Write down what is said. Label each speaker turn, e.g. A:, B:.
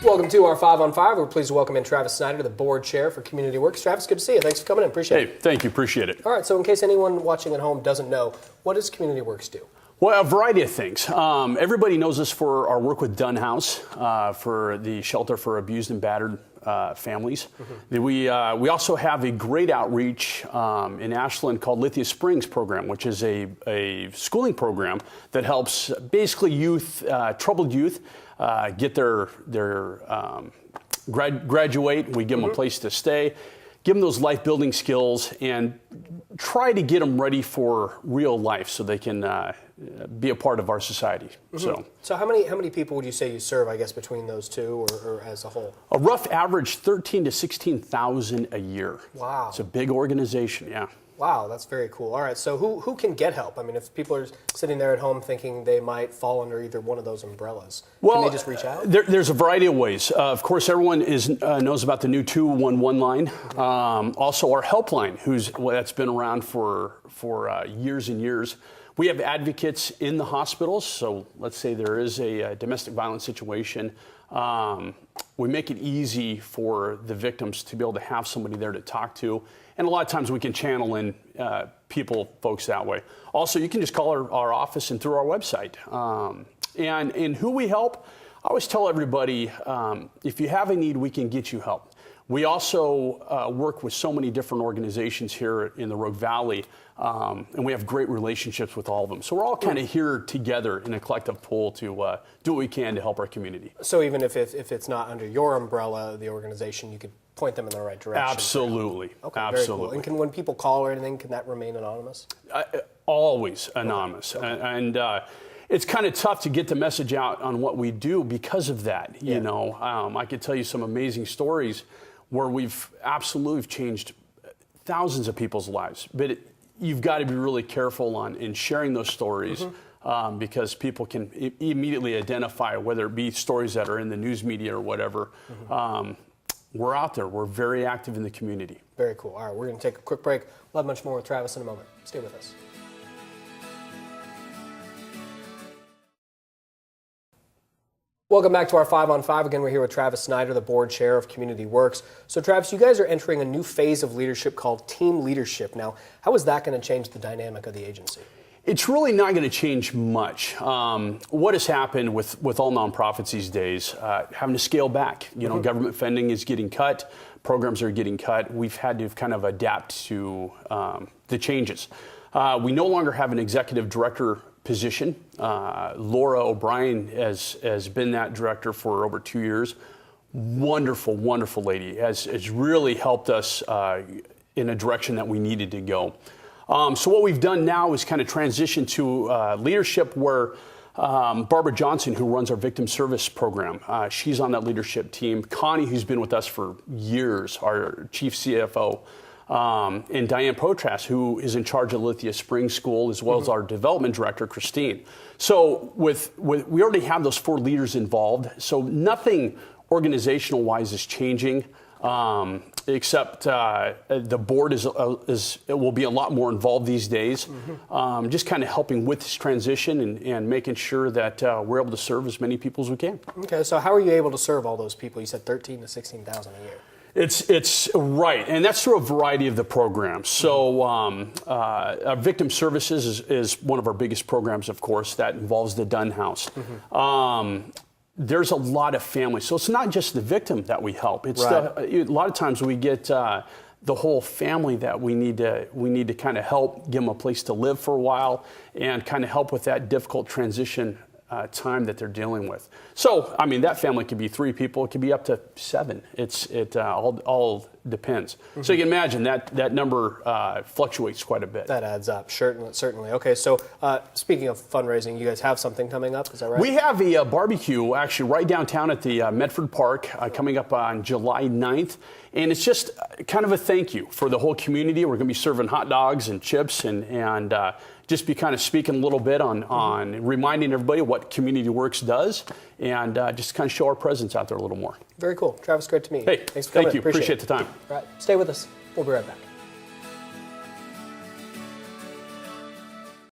A: Welcome to our 5 on 5. We're pleased to welcome in Travis Snyder, the board chair for Community Works. Travis, good to see you. Thanks for coming in. Appreciate it.
B: Hey, thank you. Appreciate it.
A: All right, so in case anyone watching at home doesn't know, what does Community Works do?
B: Well, a variety of things. Everybody knows us for our work with Dunn House, for the shelter for abused and battered families. We also have a great outreach in Ashland called Lithia Springs program, which is a schooling program that helps basically youth, troubled youth, get their graduate. We give them a place to stay, give them those life building skills, and try to get them ready for real life so they can be a part of our society.
A: So how many people would you say you serve, I guess, between those two or as a whole?
B: A rough average 13 to 16,000 a year.
A: Wow.
B: It's a big organization, yeah.
A: Wow, that's very cool. All right, so who can get help? I mean, if people are sitting there at home thinking they might fall under either one of those umbrellas, can they just reach out?
B: There's a variety of ways. Of course, everyone knows about the new 211 line. Also, our helpline, that's been around for years and years. We have advocates in the hospitals, so let's say there is a domestic violence situation. We make it easy for the victims to be able to have somebody there to talk to. And a lot of times we can channel in folks that way. Also, you can just call our office and through our website. And who we help, I always tell everybody, if you have a need, we can get you help. We also work with so many different organizations here in the Rogue Valley, and we have great relationships with all of them. So we're all kind of here together in a collective pool to do what we can to help our community.
A: So even if it's not under your umbrella, the organization, you could point them in the right direction.
B: Absolutely.
A: Okay,
B: absolutely.
A: Very cool. And when people call or anything, can that remain anonymous?
B: Always anonymous. Okay. And it's kind of tough to get the message out on what we do because of that. Yeah. You know, I could tell you some amazing stories where we've absolutely changed thousands of people's lives. But you've got to be really careful in sharing those stories because people can immediately identify, whether it be stories that are in the news media or whatever. We're out there. We're very active in the community.
A: Very cool. All right, we're going to take a quick break. We'll have much more with Travis in a moment. Stay with us. Welcome back to our 5 on 5. Again, we're here with Travis Snyder, the board chair of Community Works. So, Travis, you guys are entering a new phase of leadership called team leadership. Now, how is that going to change the dynamic of the agency? It's
B: really not going to change much. What has happened with all nonprofits these days, having to scale back. You know, government funding is getting cut, programs are getting cut. We've had to kind of adapt to the changes. We no longer have an executive director position. Laura O'Brien has been that director for over 2 years. Wonderful, wonderful lady. Has really helped us in a direction that we needed to go. So what we've done now is kind of transition to leadership where Barbara Johnson, who runs our victim service program, she's on that leadership team. Connie, who's been with us for years, our chief CFO, and Diane Potras, who is in charge of Lithia Springs School, as well as our development director, Christine. So we already have those 4 leaders involved. So nothing organizational-wise is changing. Except the board will be a lot more involved these days, just kind of helping with this transition and making sure that we're able to serve as many people as we can. Okay, so how are you able to serve all those people? You said 13 to 16,000 a year. It's right, and that's through a variety of the programs. So Victim Services is one of our biggest programs, of course, that involves the Dunn House. There's a lot of families, so it's not just the victim that we help. It's a lot of times we get the whole family that we need to kind of help, give them a place to live for a while, and kind of help with that difficult transition time that they're dealing with. So, I mean, that family could be 3 people, it could be up to 7. It all depends. So you can imagine that number fluctuates quite a bit. That adds up, certainly. Okay, so speaking of fundraising, you guys have something coming up, is that right? We have a barbecue actually right downtown at the Medford Park coming up on July 9th. And it's just kind of a thank you for the whole community. We're going to be serving hot dogs and chips and just be kind of speaking a little bit on reminding everybody what Community Works does and just kind of show our presence out there a little more. Very cool. Travis, great to meet you. Hey, thanks for coming. Thank you. Appreciate the time. All right, stay with us. We'll be right back.